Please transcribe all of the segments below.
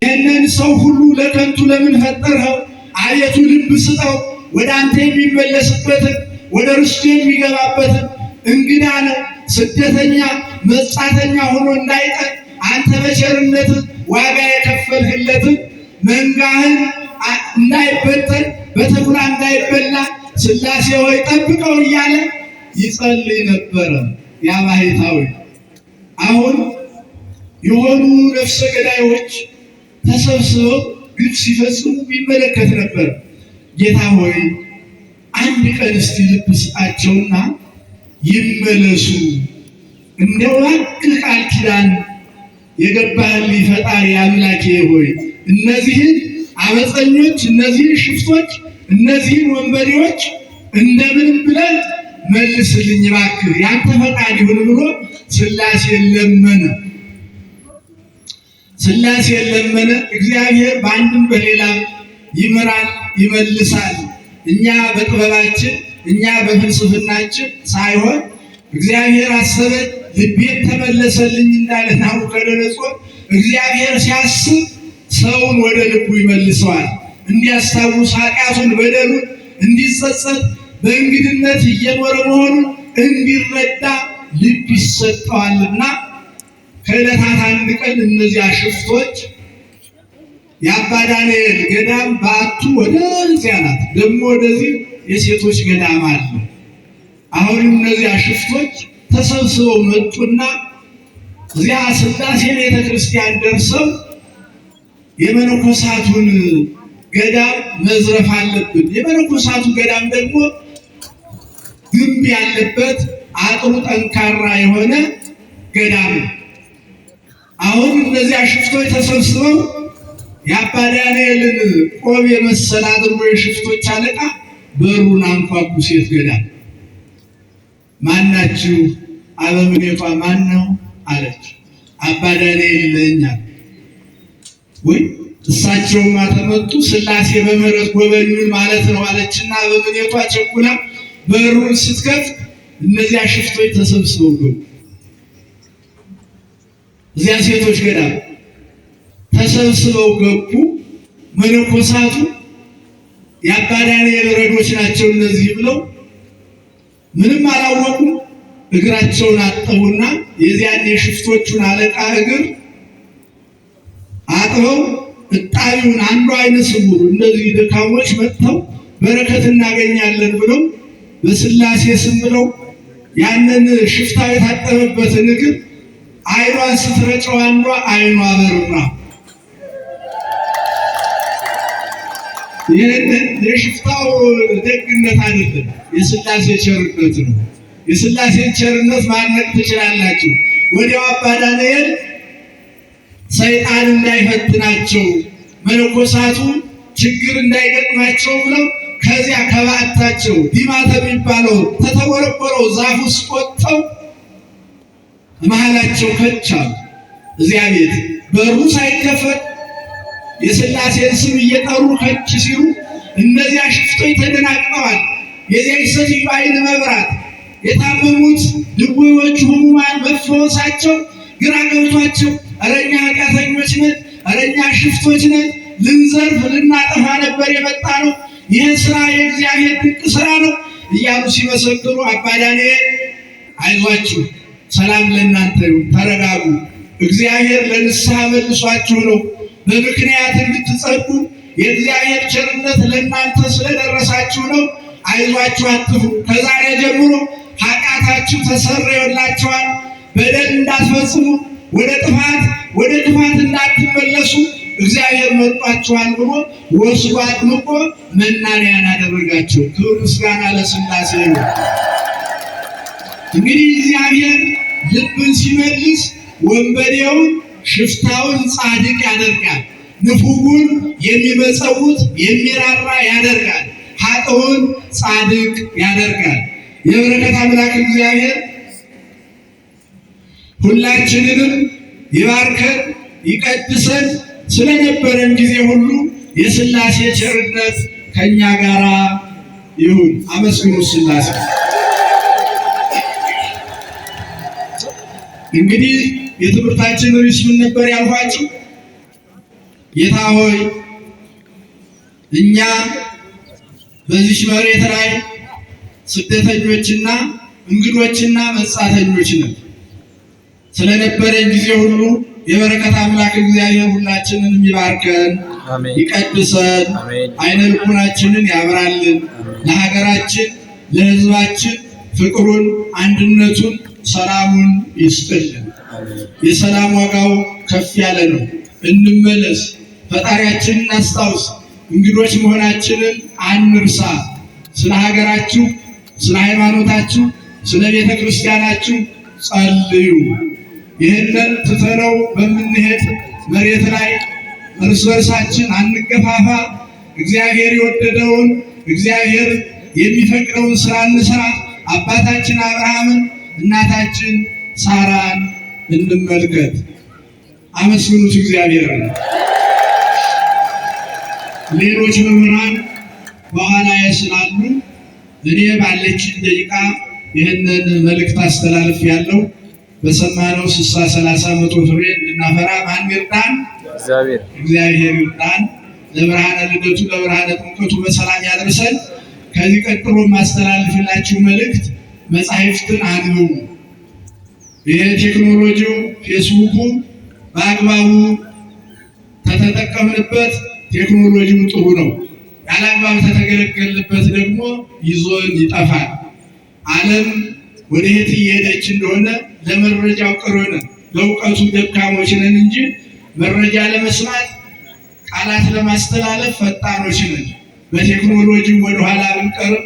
ይህንን ሰው ሁሉ ለከንቱ ለምን ፈጠርኸው? አቤቱ ልብ ስጠው፣ ወደ አንተ የሚመለስበትን ወደ ርስቱ የሚገባበትን። እንግዳ ነው ስደተኛ መጻተኛ ሆኖ እንዳይቀር አንተ በቸርነትህ ዋጋ የከፈልህለትን መንጋህን እንዳይበተን በተኩላ እንዳይበላ ሥላሴ ሆይ ጠብቀው እያለ ይጸልይ ነበረ ያ ባሕታዊ። አሁን የሆኑ ነፍሰ ገዳዮች ተሰብስበው ግፍ ሲፈጽሙ ይመለከት ነበር። ጌታ ሆይ አንድ ቀን እስቲ ልብ ስጣቸውና ይመለሱ፣ እንደው እባክህ ቃል ኪዳን የገባህልኝ ፈጣሪ አምላኬ ሆይ እነዚህን አመፀኞች፣ እነዚህን ሽፍቶች፣ እነዚህን ወንበዴዎች እንደምንም ብለን መልስልኝ እባክህ ያንተ ፈቃድ ይሁን ብሎ ሥላሴን ለመነ። ሥላሴን ለመነ። እግዚአብሔር በአንድም በሌላም ይምራል፣ ይመልሳል። እኛ በጥበባችን እኛ በፍልስፍናችን ሳይሆን እግዚአብሔር አሰበን ልቤን ተመለሰልኝ እንዳለ ናቡከደነፆር እግዚአብሔር ሲያስብ ሰውን ወደ ልቡ ይመልሰዋል። እንዲያስታውስ ኃጢአቱን በደሉን እንዲጸጸት በእንግድነት እየኖረ መሆኑን እንዲረዳ ልብ ይሰጠዋልና ከዕለታት አንድ ቀን እነዚያ ሽፍቶች የአባ ዳንኤል ገዳም በአቱ ወደዚያ ናት፣ ደግሞ ወደዚህ የሴቶች ገዳም አለ። አሁን እነዚያ ሽፍቶች ተሰብስበው መጡና እዚያ ሥላሴ ቤተ ክርስቲያን ደርሰው የመነኮሳቱን ገዳም መዝረፍ አለብን። የመነኮሳቱ ገዳም ደግሞ ግንብ ያለበት አጥሩ ጠንካራ የሆነ ገዳም ነው። አሁን እነዚያ ሽፍቶች ተሰብስበው የአባ ዳንኤልን ቆብ የመሰለ አድርጎ የሽፍቶች አለቃ በሩን አንኳኩ። ሴት ገዳም ማናችሁ? አበምኔቷ ማን ነው አለች። አባ ዳንኤል ነኝ። ወይ እሳቸውማ ተመጡ፣ ሥላሴ በምህረት ጎበኙን ማለት ነው አለችና አበምኔቷ ቸኩላ በሩን ስትከፍት እነዚያ ሽፍቶች ተሰብስበው ገቡ። እዚያ ሴቶች ገዳም ተሰብስበው ገቡ። መነኮሳቱ የአባ ዳንኤል ረዶች ናቸው እነዚህ ብለው ምንም አላወቁም። እግራቸውን አጠቡና የዚያን የሽፍቶቹን አለቃ እግር አጥበው እጣቢውን አንዱ አይነ ስውር እነዚህ ደካሞች መጥተው በረከት እናገኛለን ብለው በሥላሴ ስም ብለው ያንን ሽፍታ የታጠበበትን እግር አይኗን ስትረጨው አንዷ አይኗ በራ። ይህንን የሽፍታው ደግነት አይደለም፣ የሥላሴ ቸርነት ነው። የሥላሴን ቸርነት ማድነቅ ትችላላችሁ። ወዲያው አባ ዳንኤል ሰይጣን እንዳይፈትናቸው መነኮሳቱ ችግር እንዳይገጥማቸው ብለው ከዚያ ከባዕታቸው ዲማተ የሚባለው ተተወረወረው ዛፍ ውስጥ ወጥተው መሃላቸው ከቻሉ። እዚያ ቤት በሩ ሳይከፈት የሥላሴን ስም እየጠሩ ከች ሲሉ እነዚያ ሽፍቶች ተደናቅጠዋል። የዚያ ሴትዮ ዓይን መብራት፣ የታመሙት ድውዮች ሕሙማን መፈወሳቸው ግራ ገብቷቸው ኧረ እኛ ኃጢአተኞች ነን፣ ኧረ እኛ ሽፍቶች ነን፣ ልንዘርፍ ልናጠፋ ነበር የመጣ ነው፣ ይህ ስራ የእግዚአብሔር ድንቅ ስራ ነው እያሉ ሲመሰክሩ አባ ዳንኤል አይዟችሁ፣ ሰላም ለእናንተ ይሁን፣ ተረጋጉ፣ እግዚአብሔር ለንስሐ መልሷችሁ ነው፣ በምክንያት እንድትጸድቁ የእግዚአብሔር ቸርነት ለእናንተ ስለደረሳችሁ ነው፣ አይዟችሁ፣ አትፍሩ፣ ከዛሬ ጀምሮ ኃጢአታችሁ ተሰረየላችኋል፣ በደል እንዳትፈጽሙ፣ ወደ ጥፋት እንዳትመለሱ እግዚአብሔር መርጧችኋል ብሎ ወስዶ አጥምቆ መናንያን አደረጋቸው። ክብር ምስጋና ለሥላሴ ነው። እንግዲህ እግዚአብሔር ልብን ሲመልስ ወንበዴውን ሽፍታውን ጻድቅ ያደርጋል፣ ንፉጉን የሚመጸውት የሚራራ ያደርጋል፣ ኃጥኡን ጻድቅ ያደርጋል። የበረከት አምላክ እግዚአብሔር ሁላችንንም ይባርከን ይቀድሰን። ስለነበረን ጊዜ ሁሉ የሥላሴ ቸርነት ከኛ ጋር ይሁን። አመስግኑ ሥላሴ። እንግዲህ የትምህርታችን ርዕስ ምን ነበር ያልኋችሁ? ጌታ ሆይ እኛ በዚህ መሬት ላይ ስደተኞችና እንግዶችና መጻተኞች ነን። ስለነበረን ጊዜ ሁሉ የበረከት አምላክ እግዚአብሔር ሁላችንን ይባርከን፣ ይቀድሰን፣ አይነ ልቡናችንን ያብራልን፣ ለሀገራችን ለሕዝባችን ፍቅሩን፣ አንድነቱን፣ ሰላሙን ይስጥልን። የሰላም ዋጋው ከፍ ያለ ነው። እንመለስ፣ ፈጣሪያችንን እናስታውስ፣ እንግዶች መሆናችንን አንርሳ። ስለ ሀገራችሁ፣ ስለ ሃይማኖታችሁ፣ ስለ ቤተ ክርስቲያናችሁ ጸልዩ። ይህንን ትተነው በምንሄድ መሬት ላይ እርስ በርሳችን አንገፋፋ። እግዚአብሔር የወደደውን እግዚአብሔር የሚፈቅደውን ስራ እንስራ። አባታችን አብርሃምን እናታችን ሳራን እንመልከት። አመስግኑት እግዚአብሔርን። ሌሎች መምህራን በኋላ ስላሉ እኔ ባለችን ደቂቃ ይህንን መልእክት አስተላልፍ ያለው በሰማነው 60 30 መቶ ፍሬ እንድናፈራ ማን ይርዳን? እግዚአብሔር ይርዳን። ለብርሃነ ልደቱ ለብርሃነ ጥምቀቱ በሰላም ያድርሰን። ከዚህ ቀጥሎ ማስተላልፍላችሁ መልእክት መጻሕፍትን አንብቡ። ይሄ ቴክኖሎጂው ፌስቡኩ በአግባቡ ተተጠቀምንበት ቴክኖሎጂው ጥሩ ነው። ያለአግባብ ተተገለገልንበት ደግሞ ይዞን ይጠፋል። ዓለም ወደ የት እየሄደች እንደሆነ ለመረጃው ቅርብ ነን፣ ለእውቀቱ ደካሞች ነን እንጂ መረጃ ለመስማት ቃላት ለማስተላለፍ ፈጣኖች ነን። በቴክኖሎጂው ወደኋላ ብንቀርብ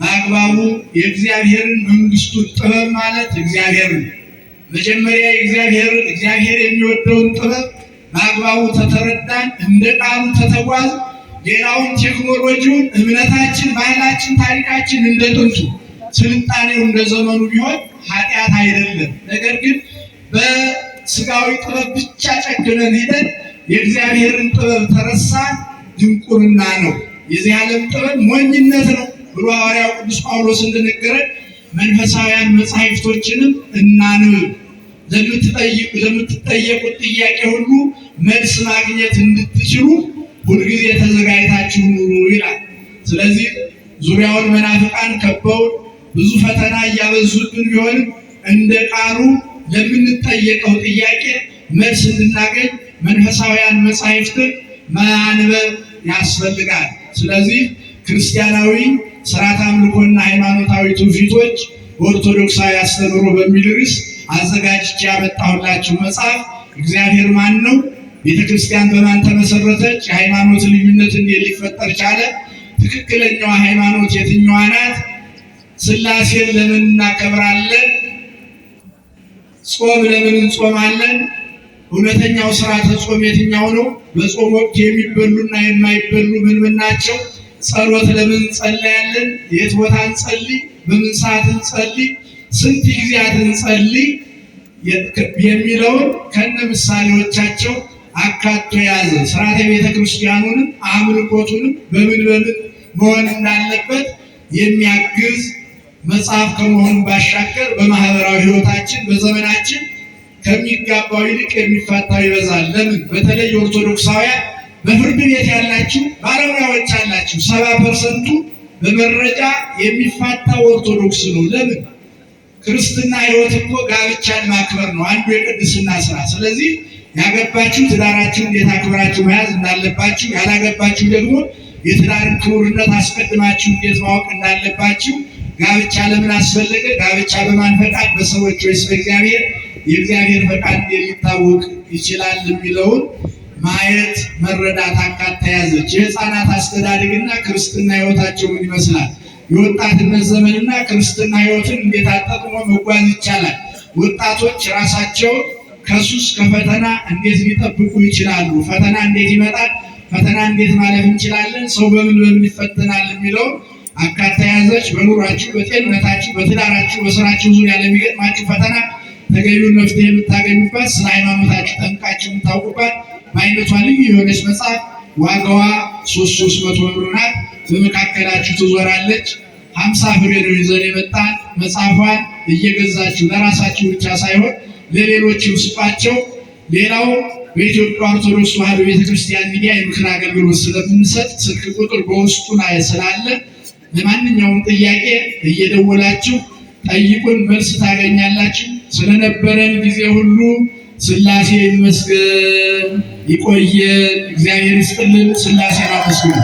በአግባቡ የእግዚአብሔርን መንግስቱን ጥበብ ማለት እግዚአብሔር ነው። መጀመሪያ እግዚአብሔር የሚወደውን ጥበብ በአግባቡ ተተረዳን፣ እንደ ቃሉ ተተጓዝ። ሌላውን ቴክኖሎጂውን እምነታችን፣ ባህላችን፣ ታሪካችን እንደ ጥንቱ ስልጣኔው እንደ ዘመኑ ቢሆን ኃጢአት አይደለም። ነገር ግን በስጋዊ ጥበብ ብቻ ጨክነን ሄደን የእግዚአብሔርን ጥበብ ተረሳን፣ ድንቁርና ነው። የዚህ ዓለም ጥበብ ሞኝነት ነው ብሎ ሐዋርያው ቅዱስ ጳውሎስ እንደነገረን መንፈሳውያን መጻሕፍቶችንም እናንብብ፣ ለምትጠየቁት ጥያቄ ሁሉ መልስ ማግኘት እንድትችሉ ሁልጊዜ ተዘጋጅታችሁ ኑሩ ይላል። ስለዚህ ዙሪያውን መናፍቃን ከበው ብዙ ፈተና እያበዙብን ቢሆንም እንደ ቃሉ ለምንጠየቀው ጥያቄ መልስ እንድናገኝ መንፈሳውያን መጻሕፍትን ማንበብ ያስፈልጋል። ስለዚህ ክርስቲያናዊ ስርዓት አምልኮና ሃይማኖታዊ ትውፊቶች በኦርቶዶክሳዊ አስተምህሮ በሚል ርዕስ አዘጋጅቼ ያመጣሁላችሁ መጽሐፍ እግዚአብሔር ማን ነው? ቤተክርስቲያን በማን ተመሰረተች? የሃይማኖት ልዩነት እንዴት ሊፈጠር ቻለ? ትክክለኛዋ ሃይማኖት የትኛዋ ናት? ሥላሴን ለምን እናከብራለን? ጾም ለምን እንጾማለን? እውነተኛው ስርዓተ ጾም የትኛው ነው? በጾም ወቅት የሚበሉና የማይበሉ ምን ምን ናቸው? ጸሎት ለምን እንጸልያለን? የት ቦታ እንጸልይ? በምን ሰዓት እንጸልይ? ስንት ጊዜያት እንጸልይ? የሚለውን ከነ ምሳሌዎቻቸው አካቶ የያዘ ስርዓተ ቤተ ክርስቲያኑንም አምልኮቱንም በምን መሆን እንዳለበት የሚያግዝ መጽሐፍ ከመሆኑ ባሻገር በማህበራዊ ሕይወታችን በዘመናችን ከሚጋባው ይልቅ የሚፋታው ይበዛል። ለምን? በተለይ ኦርቶዶክሳውያን በፍርድ ቤት ያላችሁ ባለሙያዎች አላችሁ። 70% በመረጃ የሚፋታው ኦርቶዶክስ ነው። ለምን? ክርስትና ሕይወት እኮ ጋብቻን ማክበር ነው፣ አንዱ የቅድስና ስራ። ስለዚህ ያገባችሁ ትዳራችሁ እንዴት አክብራችሁ መያዝ እንዳለባችሁ፣ ያላገባችሁ ደግሞ የትዳርን ክቡርነት አስቀድማችሁ እንዴት ማወቅ እንዳለባችሁ፣ ጋብቻ ለምን አስፈለገ? ጋብቻ በማን ፈቃድ? በሰዎች ወይስ በእግዚአብሔር? የእግዚአብሔር ፈቃድ ሊታወቅ ይችላል የሚለውን ማየት መረዳት አካታ ያዘች። የህፃናት አስተዳደግና ክርስትና ሕይወታቸው ምን ይመስላል? የወጣትነት ዘመንና ክርስትና ሕይወትን እንዴት አጣጥሞ መጓዝ ይቻላል? ወጣቶች ራሳቸውን ከሱስ ከፈተና እንዴት ሊጠብቁ ይችላሉ? ፈተና እንዴት ይመጣል? ፈተና እንዴት ማለፍ እንችላለን? ሰው በምን ይፈተናል የሚለው አካታ ያዘች። በኑሯችሁ፣ በጤንነታችሁ፣ በትዳራችሁ፣ በስራችሁ ዙሪያ ለሚገጥማችሁ ፈተና ተገቢውን መፍትሄ የምታገኙባት፣ ስለ ሃይማኖታችሁ ጠንቅቃችሁ የምታውቁባት በአይነቷ ልዩ የሆነች መጽሐፍ ዋጋዋ 300 ብር ናት። በመካከላችሁ ትዞራለች። 50 ፍሬ ነው ይዘን የመጣን። መጽሐፏን እየገዛችሁ ለራሳችሁ ብቻ ሳይሆን ለሌሎች ይስጧቸው። ሌላው በኢትዮጵያ ኦርቶዶክስ ተዋሕዶ ቤተክርስቲያን ሚዲያ የምክር አገልግሎት ስለምንሰጥ ስልክ ቁጥር በውስጡ ላይ ስላለ ለማንኛውም ጥያቄ እየደወላችሁ ጠይቁን፣ መልስ ታገኛላችሁ። ስለነበረን ጊዜ ሁሉ ሥላሴ ይመስገን። ይቆየን። እግዚአብሔር ይስጥልን። ሥላሴን አመስግኑ።